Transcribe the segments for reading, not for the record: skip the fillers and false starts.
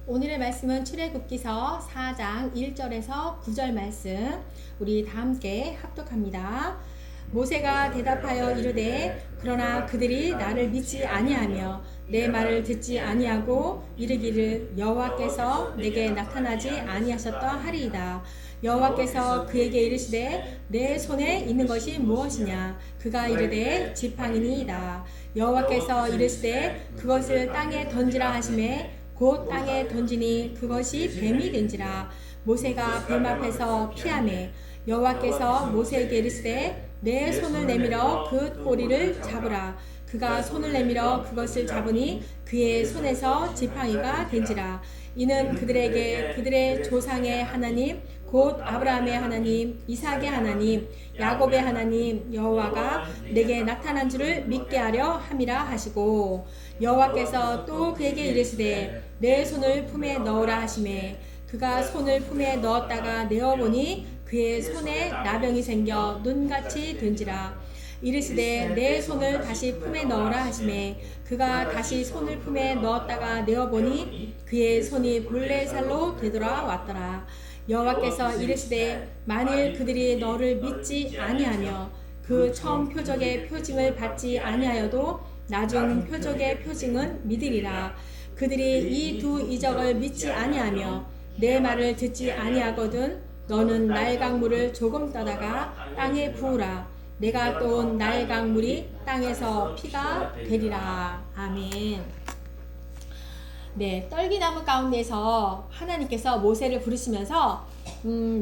오늘의 말씀은 출애굽기서 4장 1절에서 9절 말씀, 우리 다 함께 합독합니다. 모세가 대답하여 이르되 그러나 그들이 나를 믿지 아니하며 내 말을 듣지 아니하고 이르기를 여호와께서 내게 나타나지 아니하셨다 하리이다. 여호와께서 그에게 이르시되 내 손에 있는 것이 무엇이냐? 그가 이르되 지팡이니이다. 여호와께서 이르시되 그것을 땅에 던지라 하시매 곧 땅에 던지니 그것이 뱀이 된지라. 모세가 뱀 앞에서 피하매 여호와께서 모세에게 이르시되 내 손을 내밀어 그 꼬리를 잡으라. 그가 손을 내밀어 그것을 잡으니 그의 손에서 지팡이가 된지라. 이는 그들에게 그들의 조상의 하나님 곧 아브라함의 하나님, 이삭의 하나님, 야곱의 하나님 여호와가 내게 나타난 줄을 믿게 하려 함이라 하시고, 여호와께서 또 그에게 이르시되 내 손을 품에 넣으라 하시매 그가 손을 품에 넣었다가 내어보니 그의 손에 나병이 생겨 눈같이 된지라. 이르시되 내 손을 다시 품에 넣으라 하시매 그가 다시 손을 품에 넣었다가 내어보니 그의 손이 본래 살로 되돌아왔더라. 여호와께서 이르시되 만일 그들이 너를 믿지 아니하며 그 처음 표적의 표징을 받지 아니하여도 나중 표적의 표징은 믿으리라. 그들이 이 두 이적을 믿지 아니하며 내 말을 듣지 아니하거든 너는 나의 강물을 조금 떠다가 땅에 부으라. 내가 떠온 나의 강물이 땅에서 피가 되리라. 아멘. 네, 떨기나무 가운데서 하나님께서 모세를 부르시면서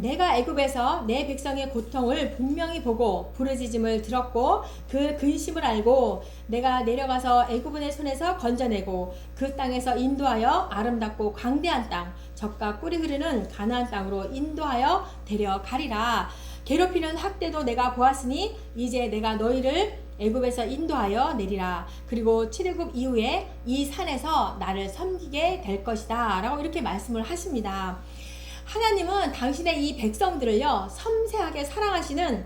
내가 애굽에서 내 백성의 고통을 분명히 보고 부르짖음을 들었고 그 근심을 알고 내가 내려가서 애굽인의 손에서 건져내고 그 땅에서 인도하여 아름답고 광대한 땅 젖과 꿀이 흐르는 가나안 땅으로 인도하여 데려가리라. 괴롭히는 학대도 내가 보았으니 이제 내가 너희를 애굽에서 인도하여 내리라. 그리고 출애굽 이후에 이 산에서 나를 섬기게 될 것이다 라고 이렇게 말씀을 하십니다. 하나님은 당신의 이 백성들을요 섬세하게 사랑하시는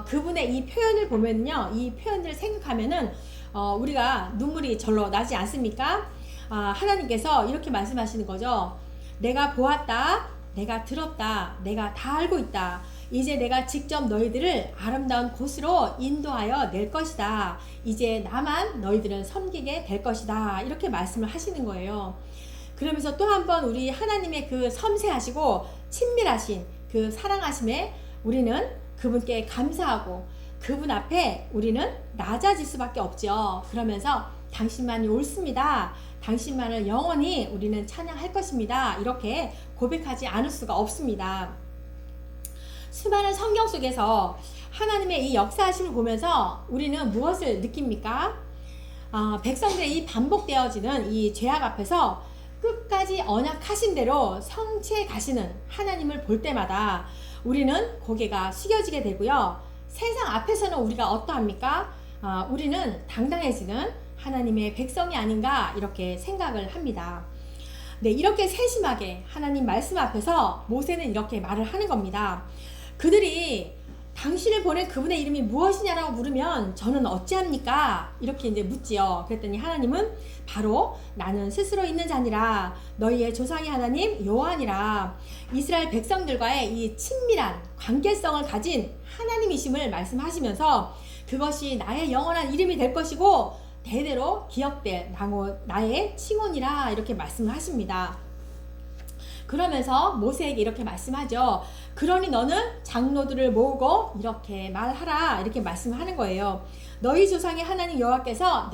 그분의 이 표현을 보면요, 이 표현들을 생각하면은 우리가 눈물이 절로 나지 않습니까? 하나님께서 이렇게 말씀하시는 거죠. 내가 보았다, 내가 들었다, 내가 다 알고 있다. 이제 내가 직접 너희들을 아름다운 곳으로 인도하여 낼 것이다. 이제 나만 너희들은 섬기게 될 것이다. 이렇게 말씀을 하시는 거예요. 그러면서 또 한 번 우리 하나님의 그 섬세하시고 친밀하신 그 사랑하심에 우리는 그분께 감사하고 그분 앞에 우리는 낮아질 수밖에 없죠. 그러면서 당신만이 옳습니다. 당신만을 영원히 우리는 찬양할 것입니다. 이렇게 고백하지 않을 수가 없습니다. 수많은 성경 속에서 하나님의 이 역사하심을 보면서 우리는 무엇을 느낍니까? 백성들의 이 반복되어지는 이 죄악 앞에서 끝까지 언약하신 대로 성취해 가시는 하나님을 볼 때마다 우리는 고개가 숙여지게 되고요. 세상 앞에서는 우리가 어떠합니까? 우리는 당당해지는 하나님의 백성이 아닌가 이렇게 생각을 합니다. 네, 이렇게 세심하게 하나님 말씀 앞에서 모세는 이렇게 말을 하는 겁니다. 그들이 당신을 보낸 그분의 이름이 무엇이냐라고 물으면 저는 어찌합니까? 이렇게 이제 묻지요. 그랬더니 하나님은 바로 나는 스스로 있는 자니라. 너희의 조상의 하나님 여호와니라. 이스라엘 백성들과의 이 친밀한 관계성을 가진 하나님이심을 말씀하시면서 그것이 나의 영원한 이름이 될 것이고 대대로 기억될 나의 칭혼이라 이렇게 말씀을 하십니다. 그러면서 모세에게 이렇게 말씀하죠. 그러니 너는 장로들을 모으고 이렇게 말하라 이렇게 말씀을 하는 거예요. 너희 조상의 하나님 여호와께서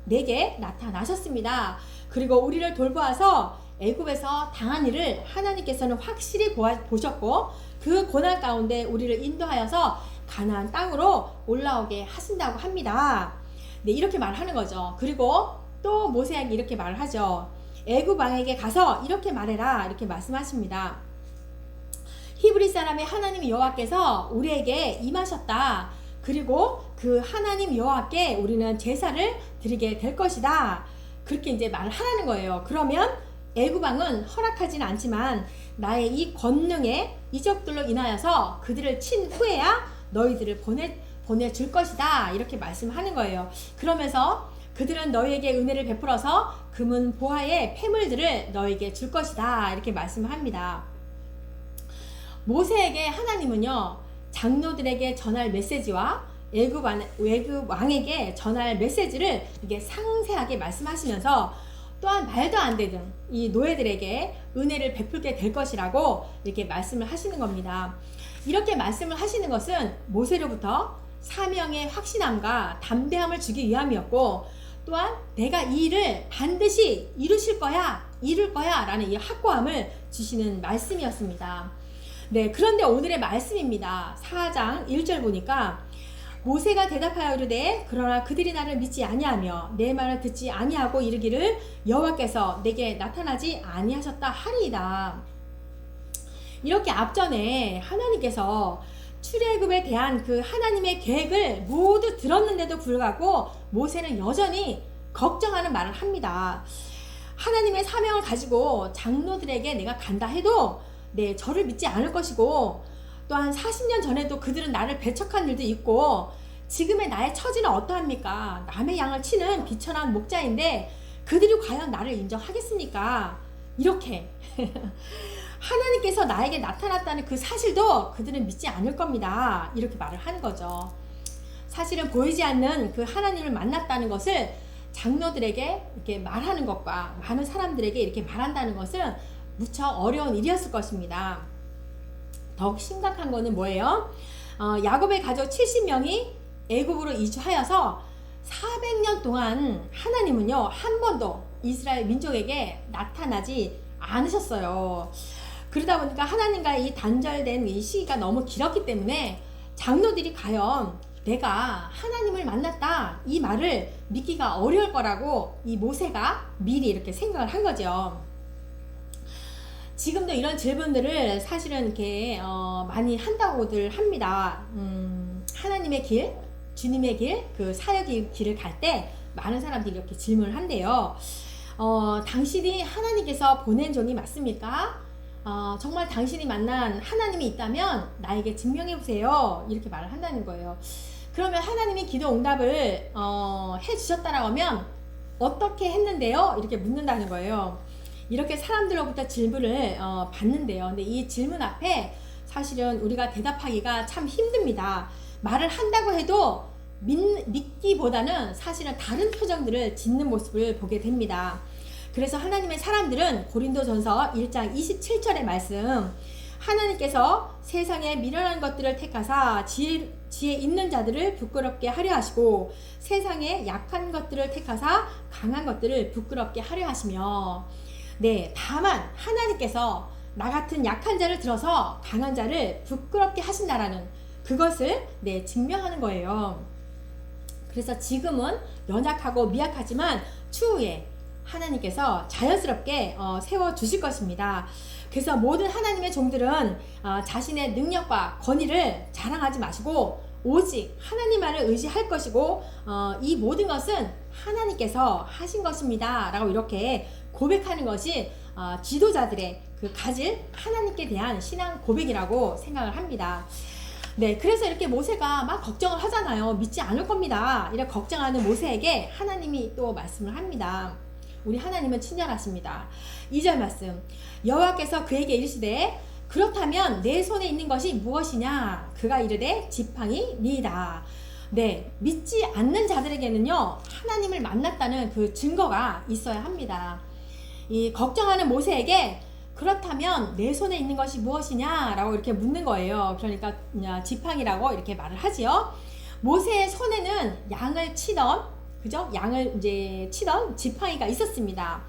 내게 나타나셨습니다. 그리고 우리를 돌보아서 애굽에서 당한 일을 하나님께서는 확실히 보셨고 그 고난 가운데 우리를 인도하여서 가나안 땅으로 올라오게 하신다고 합니다. 네, 이렇게 말하는 거죠. 그리고 또 모세에게 이렇게 말을 하죠. 애굽 왕에게 가서 이렇게 말해라 이렇게 말씀하십니다. 히브리 사람의 하나님 여호와께서 우리에게 임하셨다. 그리고 그 하나님 여호와께 우리는 제사를 드리게 될 것이다. 그렇게 이제 말을 하라는 거예요. 그러면 애굽 왕은 허락하지는 않지만 나의 이 권능의 이적들로 인하여서 그들을 친 후에야 너희들을 보내줄 것이다. 이렇게 말씀하는 거예요. 그러면서 그들은 너희에게 은혜를 베풀어서 금은 보화의 폐물들을 너희에게 줄 것이다. 이렇게 말씀을 합니다. 모세에게 하나님은요, 장로들에게 전할 메시지와 애굽 왕에게 전할 메시지를 이렇게 상세하게 말씀하시면서 또한 말도 안 되는 이 노예들에게 은혜를 베풀게 될 것이라고 이렇게 말씀을 하시는 겁니다. 이렇게 말씀을 하시는 것은 모세로부터 사명의 확신함과 담대함을 주기 위함이었고, 또한 내가 이 일을 반드시 이루실 거야, 이룰 거야 라는 이 확고함을 주시는 말씀이었습니다. 네, 그런데 오늘의 말씀입니다. 4장 1절 보니까 모세가 대답하여 이르되 그러나 그들이 나를 믿지 아니하며 내 말을 듣지 아니하고 이르기를 여호와께서 내게 나타나지 아니하셨다 하리이다. 이렇게 앞전에 하나님께서 출애굽에 대한 그 하나님의 계획을 모두 들었는데도 불구하고 모세는 여전히 걱정하는 말을 합니다. 하나님의 사명을 가지고 장로들에게 내가 간다 해도 네, 저를 믿지 않을 것이고, 또한 40년 전에도 그들은 나를 배척한 일도 있고, 지금의 나의 처지는 어떠합니까? 남의 양을 치는 비천한 목자인데 그들이 과연 나를 인정하겠습니까? 이렇게 하나님께서 나에게 나타났다는 그 사실도 그들은 믿지 않을 겁니다. 이렇게 말을 하는 거죠. 사실은 보이지 않는 그 하나님을 만났다는 것을 장로들에게 이렇게 말하는 것과 많은 사람들에게 이렇게 말한다는 것은 무척 어려운 일이었을 것입니다. 더욱 심각한 것은 뭐예요? 야곱의 가족 70명이 애굽으로 이주하여서 400년 동안 하나님은요, 한 번도 이스라엘 민족에게 나타나지 않으셨어요. 그러다 보니까 하나님과 이 단절된 이 시기가 너무 길었기 때문에 장로들이 과연 내가 하나님을 만났다 이 말을 믿기가 어려울 거라고 이 모세가 미리 이렇게 생각을 한 거죠. 지금도 이런 질문들을 사실은 이렇게 많이 한다고들 합니다. 하나님의 길, 주님의 길, 그 사역의 길을 갈 때 많은 사람들이 이렇게 질문을 한대요. 당신이 하나님께서 보낸 종이 맞습니까? 정말 당신이 만난 하나님이 있다면 나에게 증명해 보세요. 이렇게 말을 한다는 거예요. 그러면 하나님이 기도 응답을 해주셨다라고 하면 어떻게 했는데요? 이렇게 묻는다는 거예요. 이렇게 사람들로부터 질문을 받는데요. 근데 이 질문 앞에 사실은 우리가 대답하기가 참 힘듭니다. 말을 한다고 해도 믿기보다는 사실은 다른 표정들을 짓는 모습을 보게 됩니다. 그래서 하나님의 사람들은 고린도전서 1장 27절의 말씀, 하나님께서 세상에 미련한 것들을 택하사 지혜 있는 자들을 부끄럽게 하려 하시고 세상에 약한 것들을 택하사 강한 것들을 부끄럽게 하려 하시며, 네, 다만 하나님께서 나 같은 약한 자를 들어서 강한 자를 부끄럽게 하신다라는 그것을 네, 증명하는 거예요. 그래서 지금은 연약하고 미약하지만 추후에 하나님께서 자연스럽게 세워주실 것입니다. 그래서 모든 하나님의 종들은 자신의 능력과 권위를 자랑하지 마시고 오직 하나님만을 의지할 것이고 이 모든 것은 하나님께서 하신 것입니다 라고 이렇게 고백하는 것이 지도자들의 그 가질 하나님께 대한 신앙 고백이라고 생각을 합니다. 네, 그래서 이렇게 모세가 막 걱정을 하잖아요. 믿지 않을 겁니다. 이렇게 걱정하는 모세에게 하나님이 또 말씀을 합니다. 우리 하나님은 친절하십니다. 2절 말씀, 여호와께서 그에게 이르시되 그렇다면 내 손에 있는 것이 무엇이냐? 그가 이르되 지팡이니이다. 네, 믿지 않는 자들에게는요 하나님을 만났다는 그 증거가 있어야 합니다. 이 걱정하는 모세에게 그렇다면 내 손에 있는 것이 무엇이냐? 라고 이렇게 묻는 거예요. 그러니까 지팡이라고 이렇게 말을 하지요. 모세의 손에는 양을 치던, 그죠? 양을 이제 치던 지팡이가 있었습니다.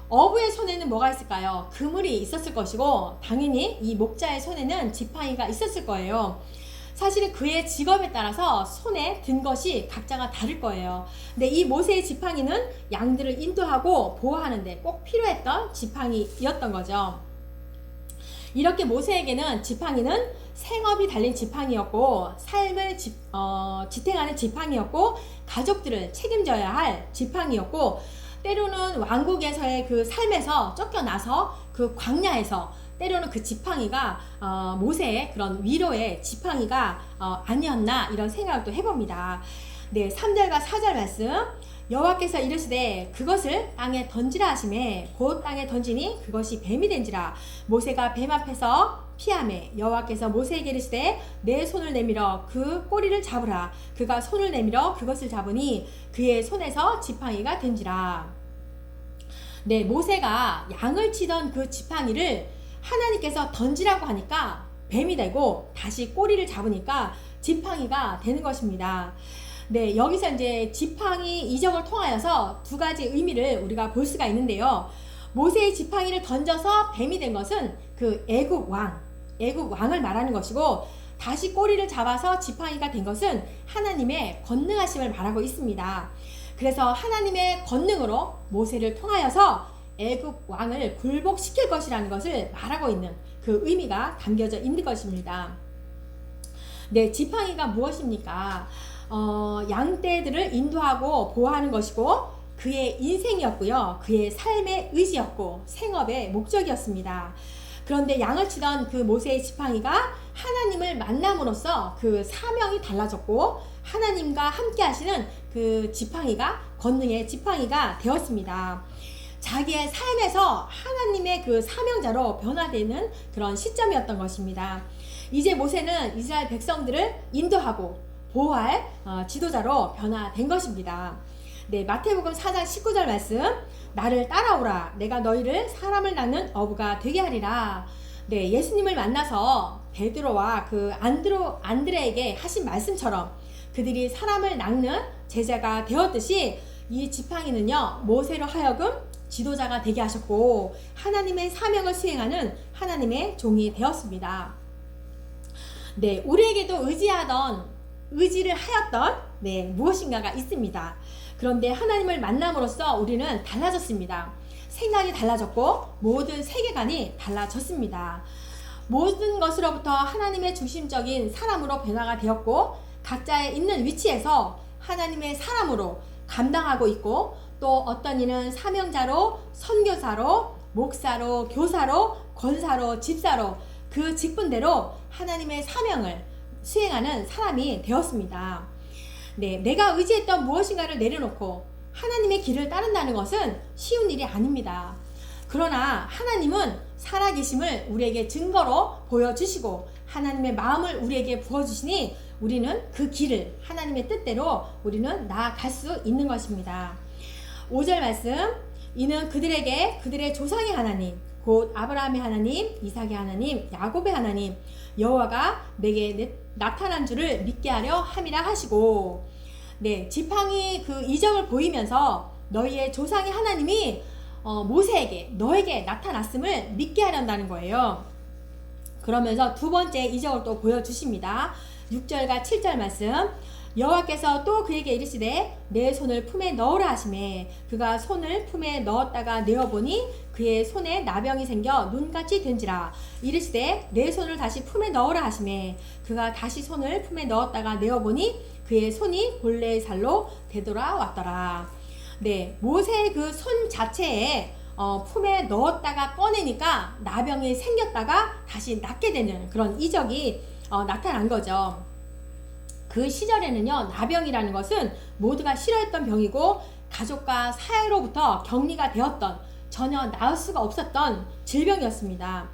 어부의 손에는 뭐가 있을까요? 그물이 있었을 것이고 당연히 이 목자의 손에는 지팡이가 있었을 거예요. 사실은 그의 직업에 따라서 손에 든 것이 각자가 다를 거예요. 근데 이 모세의 지팡이는 양들을 인도하고 보호하는데 꼭 필요했던 지팡이였던 거죠. 이렇게 모세에게는 지팡이는 생업이 달린 지팡이였고 삶을 지탱하는 지팡이였고 가족들을 책임져야 할 지팡이였고 때로는 왕국에서의 그 삶에서 쫓겨나서 그 광야에서 때로는 그 지팡이가 모세의 그런 위로의 지팡이가 아니었나 이런 생각을 또 해봅니다. 네, 3절과 4절 말씀, 여호와께서 이르시되 그것을 땅에 던지라 하시매 곧 땅에 던지니 그것이 뱀이 된지라. 모세가 뱀 앞에서 피하매 여호와께서 모세에게 이르시되 내 손을 내밀어 그 꼬리를 잡으라. 그가 손을 내밀어 그것을 잡으니 그의 손에서 지팡이가 된지라. 네, 모세가 양을 치던 그 지팡이를 하나님께서 던지라고 하니까 뱀이 되고 다시 꼬리를 잡으니까 지팡이가 되는 것입니다. 네, 여기서 이제 지팡이 이적을 통하여서 두 가지 의미를 우리가 볼 수가 있는데요. 모세의 지팡이를 던져서 뱀이 된 것은 그 애굽 왕을 말하는 것이고, 다시 꼬리를 잡아서 지팡이가 된 것은 하나님의 권능하심을 말하고 있습니다. 그래서 하나님의 권능으로 모세를 통하여서 애굽 왕을 굴복시킬 것이라는 것을 말하고 있는 그 의미가 담겨져 있는 것입니다. 네, 지팡이가 무엇입니까? 양떼들을 인도하고 보호하는 것이고 그의 인생이었고요. 그의 삶의 의지였고 생업의 목적이었습니다. 그런데 양을 치던 그 모세의 지팡이가 하나님을 만남으로써 그 사명이 달라졌고 하나님과 함께 하시는 그 지팡이가 권능의 지팡이가 되었습니다. 자기의 삶에서 하나님의 그 사명자로 변화되는 그런 시점이었던 것입니다. 이제 모세는 이스라엘 백성들을 인도하고 보호할 지도자로 변화된 것입니다. 네, 마태복음 4장 19절 말씀, 나를 따라오라. 내가 너희를 사람을 낳는 어부가 되게 하리라. 네, 예수님을 만나서 베드로와 그 안드레에게 하신 말씀처럼 그들이 사람을 낳는 제자가 되었듯이 이 지팡이는요, 모세로 하여금 지도자가 되게 하셨고 하나님의 사명을 수행하는 하나님의 종이 되었습니다. 네, 우리에게도 의지를 하였던 무엇인가가 있습니다. 그런데 하나님을 만남으로써 우리는 달라졌습니다. 생각이 달라졌고 모든 세계관이 달라졌습니다. 모든 것으로부터 하나님의 중심적인 사람으로 변화가 되었고 각자의 있는 위치에서 하나님의 사람으로 감당하고 있고, 또 어떤 이는 사명자로, 선교사로, 목사로, 교사로, 권사로, 집사로 그 직분대로 하나님의 사명을 수행하는 사람이 되었습니다. 네, 내가 의지했던 무엇인가를 내려놓고 하나님의 길을 따른다는 것은 쉬운 일이 아닙니다. 그러나 하나님은 살아계심을 우리에게 증거로 보여주시고 하나님의 마음을 우리에게 부어주시니 우리는 그 길을 하나님의 뜻대로 우리는 나아갈 수 있는 것입니다. 5절 말씀, 이는 그들에게 그들의 조상의 하나님 곧 아브라함의 하나님, 이삭의 하나님, 야곱의 하나님 여호와가 내게 나타난 줄을 믿게 하려 함이라 하시고, 네, 지팡이 그 이적을 보이면서 너희의 조상의 하나님이 모세에게 너에게 나타났음을 믿게 하려는 거예요. 그러면서 두 번째 이적을 또 보여주십니다. 6절과 7절 말씀, 여호와께서 또 그에게 이르시되 내 손을 품에 넣으라 하시매 그가 손을 품에 넣었다가 내어보니 그의 손에 나병이 생겨 눈같이 된지라. 이르시되 내 손을 다시 품에 넣으라 하시매 그가 다시 손을 품에 넣었다가 내어보니 그의 손이 본래의 살로 되돌아왔더라. 네, 모세의 그 손 자체에 품에 넣었다가 꺼내니까 나병이 생겼다가 다시 낫게 되는 그런 이적이 나타난 거죠. 그 시절에는요, 나병이라는 것은 모두가 싫어했던 병이고 가족과 사회로부터 격리가 되었던, 전혀 나을 수가 없었던 질병이었습니다.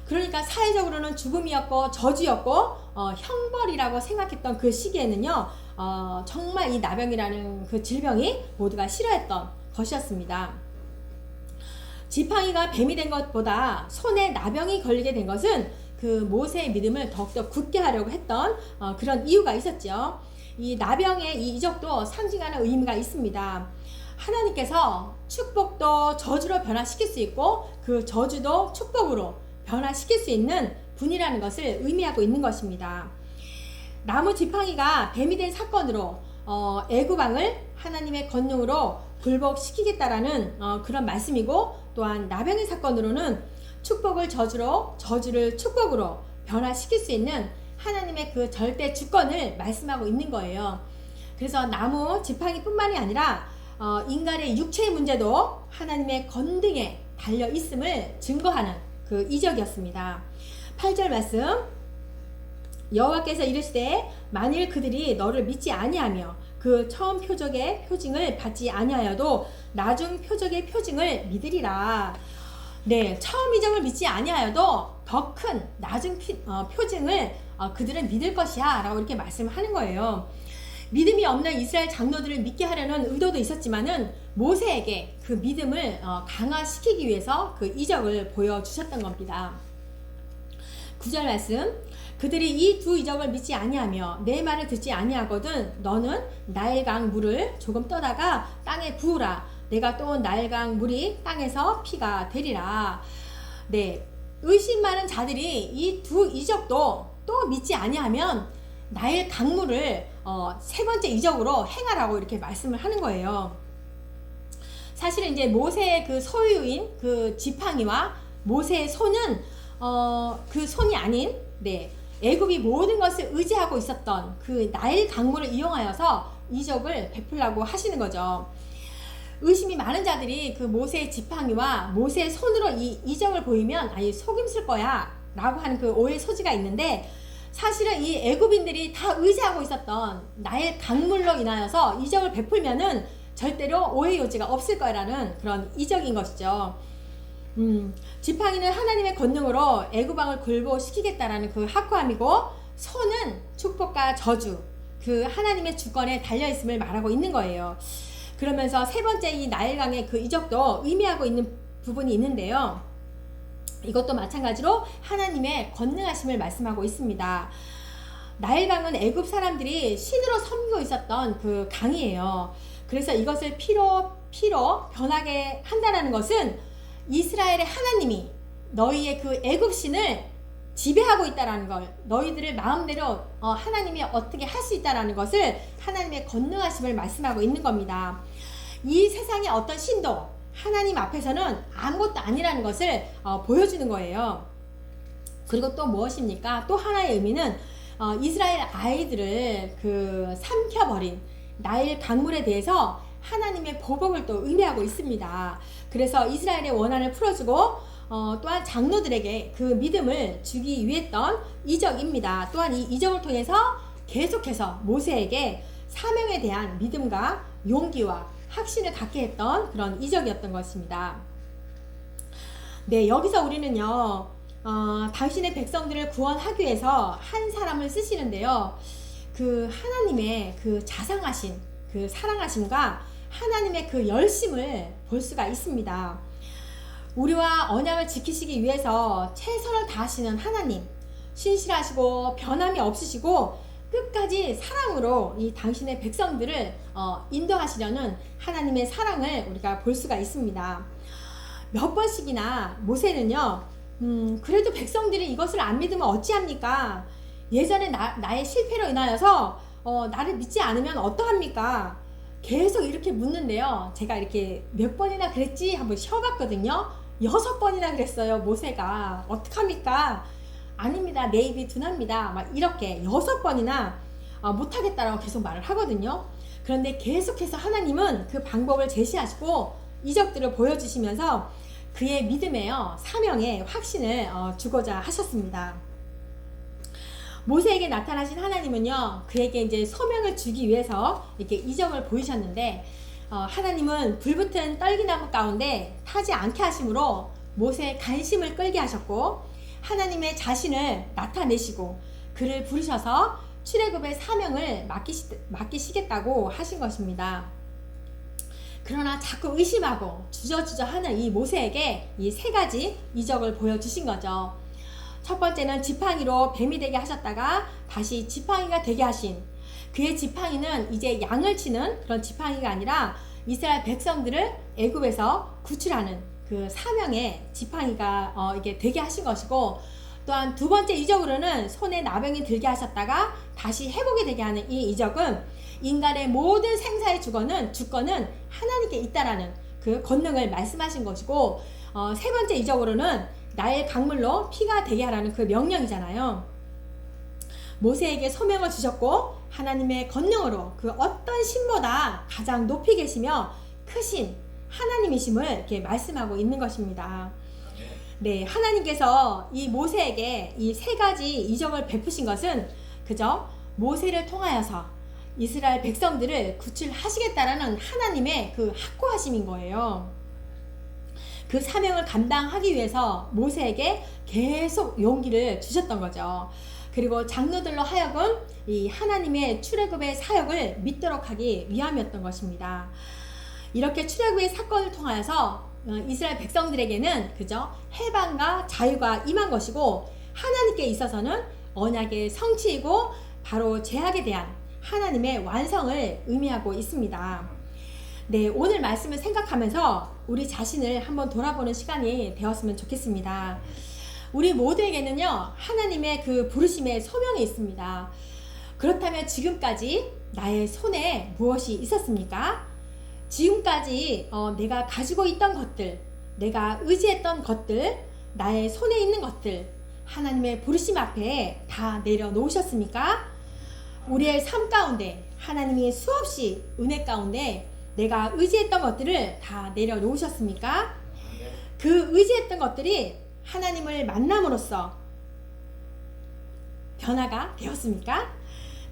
그러니까 사회적으로는 죽음이었고 저주였고 형벌이라고 생각했던 그 시기에는요, 정말 이 나병이라는 그 질병이 모두가 싫어했던 것이었습니다. 지팡이가 뱀이 된 것보다 손에 나병이 걸리게 된 것은 그 모세의 믿음을 더욱더 굳게 하려고 했던 그런 이유가 있었죠. 이 나병의 이 이적도 상징하는 의미가 있습니다. 하나님께서 축복도 저주로 변화시킬 수 있고 그 저주도 축복으로 변화시킬 수 있는 분이라는 것을 의미하고 있는 것입니다. 나무 지팡이가 뱀이 된 사건으로 애굽 왕을 하나님의 권능으로 굴복시키겠다라는 그런 말씀이고, 또한 나병의 사건으로는 축복을 저주로, 저주를 축복으로 변화시킬 수 있는 하나님의 그 절대 주권을 말씀하고 있는 거예요. 그래서 나무 지팡이뿐만이 아니라 인간의 육체의 문제도 하나님의 권능에 달려 있음을 증거하는 그 이적이었습니다. 8절 말씀, 여호와께서 이르시되 만일 그들이 너를 믿지 아니하며 그 처음 표적의 표징을 받지 아니하여도 나중 표적의 표징을 믿으리라. 네, 처음 이적을 믿지 아니하여도 더 큰 나중 표징을 그들은 믿을 것이야 라고 이렇게 말씀하는 거예요. 믿음이 없는 이스라엘 장로들을 믿게 하려는 의도도 있었지만은 모세에게 그 믿음을 강화시키기 위해서 그 이적을 보여주셨던 겁니다. 9절 말씀, 그들이 이 두 이적을 믿지 아니하며 내 말을 듣지 아니하거든 너는 나일강 물을 조금 떠다가 땅에 부으라. 내가 또 나일강 물이 땅에서 피가 되리라. 네, 의심 많은 자들이 이 두 이적도 또 믿지 아니하면 나일 강물을 세 번째 이적으로 행하라고 이렇게 말씀을 하는 거예요. 사실은 이제 모세의 그 소유인 그 지팡이와 모세의 손은 그 손이 아닌 애굽이 모든 것을 의지하고 있었던 그 나일 강물을 이용하여서 이적을 베풀라고 하시는 거죠. 의심이 많은 자들이 그 모세의 지팡이와 모세의 손으로 이 이적을 보이면 속임수일 거야 라고 하는 그 오해 소지가 있는데, 사실은 이 애굽인들이 다 의지하고 있었던 나일 강물로 인하여서 이적을 베풀면은 절대로 오해 요지가 없을 거라는 그런 이적인 것이죠. 지팡이는 하나님의 권능으로 애굽왕을 굴복시키겠다라는 그 확고함이고, 손은 축복과 저주, 그 하나님의 주권에 달려있음을 말하고 있는 거예요. 그러면서 세 번째 이 나일강의 그 이적도 의미하고 있는 부분이 있는데요. 이것도 마찬가지로 하나님의 권능하심을 말씀하고 있습니다. 나일강은 애굽 사람들이 신으로 섬기고 있었던 그 강이에요. 그래서 이것을 피로 변하게 한다는 것은 이스라엘의 하나님이 너희의 그 애굽 신을 지배하고 있다라는 걸, 너희들을 마음대로 하나님이 어떻게 할 수 있다라는 것을 하나님의 권능하심을 말씀하고 있는 겁니다. 이 세상의 어떤 신도 하나님 앞에서는 아무것도 아니라는 것을 보여주는 거예요. 그리고 또 무엇입니까? 또 하나의 의미는 이스라엘 아이들을 그 삼켜버린 나일 강물에 대해서 하나님의 보복을 또 의미하고 있습니다. 그래서 이스라엘의 원한을 풀어주고 또한 장로들에게 그 믿음을 주기 위했던 이적입니다. 또한 이 이적을 통해서 계속해서 모세에게 사명에 대한 믿음과 용기와 확신을 갖게 했던 그런 이적이었던 것입니다. 네, 여기서 우리는요, 당신의 백성들을 구원하기 위해서 한 사람을 쓰시는데요, 그 하나님의 그 자상하신 그 사랑하심과 하나님의 그 열심을 볼 수가 있습니다. 우리와 언약을 지키시기 위해서 최선을 다하시는 하나님, 신실하시고 변함이 없으시고 끝까지 사랑으로 이 당신의 백성들을 인도하시려는 하나님의 사랑을 우리가 볼 수가 있습니다. 몇 번씩이나 모세는요, 그래도 백성들이 이것을 안 믿으면 어찌합니까? 예전에 나의 실패로 인하여서 나를 믿지 않으면 어떠합니까? 계속 이렇게 묻는데요, 제가 이렇게 몇 번이나 그랬지 한번 쉬어봤거든요. 6번이나 그랬어요. 모세가 어떡합니까? 아닙니다, 내 입이 둔합니다, 막 이렇게 6번이나 못하겠다라고 계속 말을 하거든요. 그런데 계속해서 하나님은 그 방법을 제시하시고 이적들을 보여주시면서 그의 믿음에요, 사명에 확신을 주고자 하셨습니다. 모세에게 나타나신 하나님은요, 그에게 이제 소명을 주기 위해서 이렇게 이적을 보이셨는데, 하나님은 불붙은 떨기나무 가운데 타지 않게 하심으로 모세의 관심을 끌게 하셨고, 하나님의 자신을 나타내시고 그를 부르셔서 출애굽의 사명을 맡기시겠다고 하신 것입니다. 그러나 자꾸 의심하고 주저주저하는 이 모세에게 이 세 가지 이적을 보여주신 거죠. 첫 번째는 지팡이로 뱀이 되게 하셨다가 다시 지팡이가 되게 하신, 그의 지팡이는 이제 양을 치는 그런 지팡이가 아니라 이스라엘 백성들을 애굽에서 구출하는 그 사명의 지팡이가 이게 되게 하신 것이고, 또한 두 번째 이적으로는 손에 나병이 들게 하셨다가 다시 회복이 되게 하는 이 이적은 인간의 모든 생사의 주권은 하나님께 있다라는 그 권능을 말씀하신 것이고, 세 번째 이적으로는 나의 강물로 피가 되게 하라는 그 명령이잖아요. 모세에게 소명을 주셨고 하나님의 권능으로 그 어떤 신보다 가장 높이 계시며 크신 하나님이심을 이렇게 말씀하고 있는 것입니다. 네, 하나님께서 이 모세에게 이 세 가지 이적을 베푸신 것은 그저 모세를 통하여서 이스라엘 백성들을 구출하시겠다라는 하나님의 그 확고하심인 거예요. 그 사명을 감당하기 위해서 모세에게 계속 용기를 주셨던 거죠. 그리고 장로들로 하여금 이 하나님의 출애굽의 사역을 믿도록 하기 위함이었던 것입니다. 이렇게 출애굽의 사건을 통하여서 이스라엘 백성들에게는 그저 해방과 자유가 임한 것이고, 하나님께 있어서는 언약의 성취이고 바로 죄악에 대한 하나님의 완성을 의미하고 있습니다. 네, 오늘 말씀을 생각하면서 우리 자신을 한번 돌아보는 시간이 되었으면 좋겠습니다. 우리 모두에게는요, 하나님의 그 부르심의 소명이 있습니다. 그렇다면 지금까지 나의 손에 무엇이 있었습니까? 지금까지 내가 가지고 있던 것들, 내가 의지했던 것들, 나의 손에 있는 것들, 하나님의 부르심 앞에 다 내려놓으셨습니까? 우리의 삶 가운데 하나님이 수없이 은혜 가운데 내가 의지했던 것들을 다 내려놓으셨습니까? 그 의지했던 것들이 하나님을 만남으로써 변화가 되었습니까?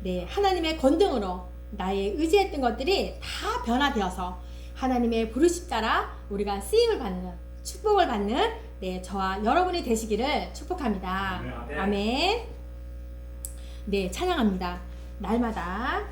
네, 하나님의 권능으로 나의 의지했던 것들이 다 변화되어서 하나님의 부르심 따라 우리가 쓰임을 받는, 축복을 받는 네, 저와 여러분이 되시기를 축복합니다. 아멘. 네, 찬양합니다. 날마다.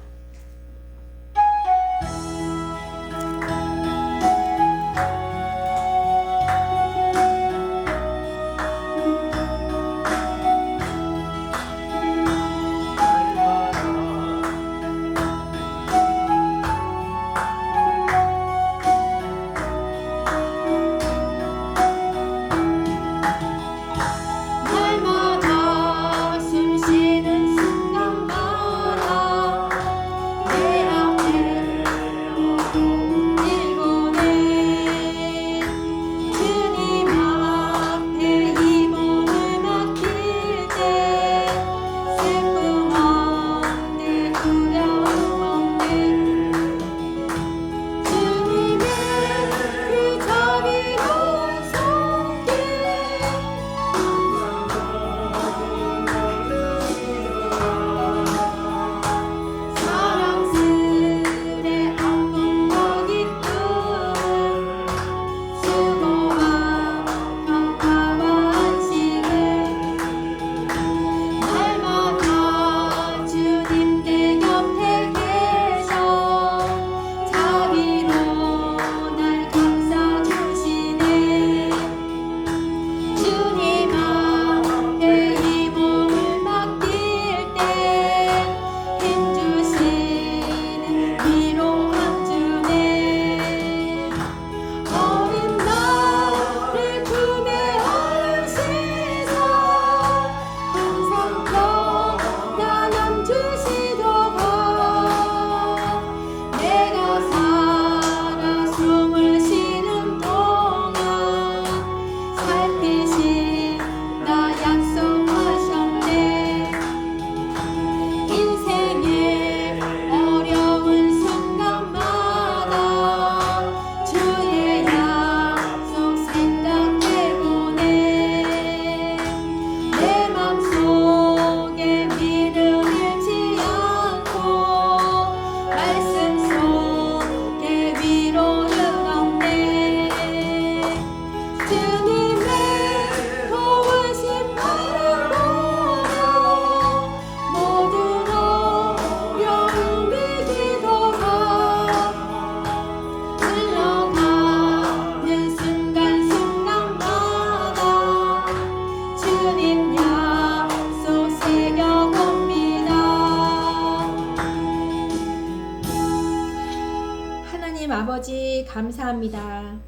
아버지 감사합니다.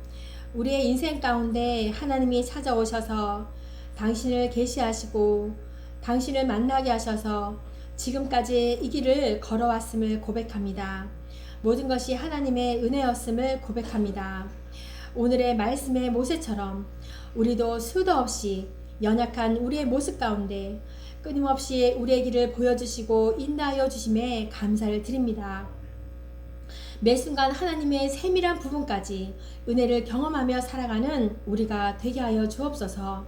우리의 인생 가운데 하나님이 찾아오셔서 당신을 계시하시고 당신을 만나게 하셔서 지금까지 이 길을 걸어왔음을 고백합니다. 모든 것이 하나님의 은혜였음을 고백합니다. 오늘의 말씀의 모세처럼 우리도 수도 없이 연약한 우리의 모습 가운데 끊임없이 우리의 길을 보여주시고 인도하여 주심에 감사를 드립니다. 매 순간 하나님의 세밀한 부분까지 은혜를 경험하며 살아가는 우리가 되게 하여 주옵소서.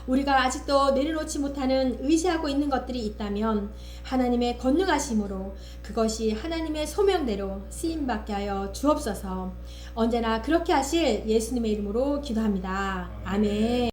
우리가 아직도 내려놓지 못하는 의지하고 있는 것들이 있다면 하나님의 권능하심으로 그것이 하나님의 소명대로 쓰임받게 하여 주옵소서. 언제나 그렇게 하실 예수님의 이름으로 기도합니다. 아멘.